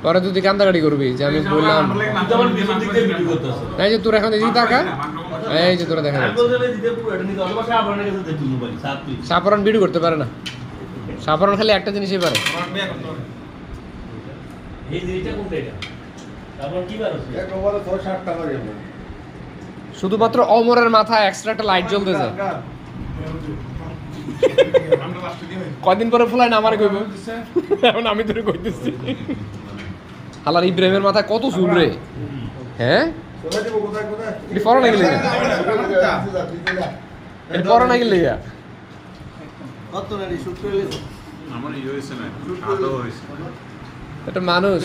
পরে তুই কান্দাকাটি করবি যে আমি বললাম এই যে তোর এখন এদিকে টাকা এই যে তোরা দেখা যাচ্ছে সাপরন ভিডিও করতে পারে না সাপরন খালি একটা জিনিসই পারে শুধুমাত্র অমরের মাথায় এক্সট্রা একটা লাইট জ্বলতেছে কয়দিন পরে ফুলাই না আমার কইব এখন আমি তোরে কইতেছি হালার ইব্রাহিমের মাথায় কত চুল রে হ্যাঁ এটি পরে না গেলে এটি পরে না গেলে এটা মানুষ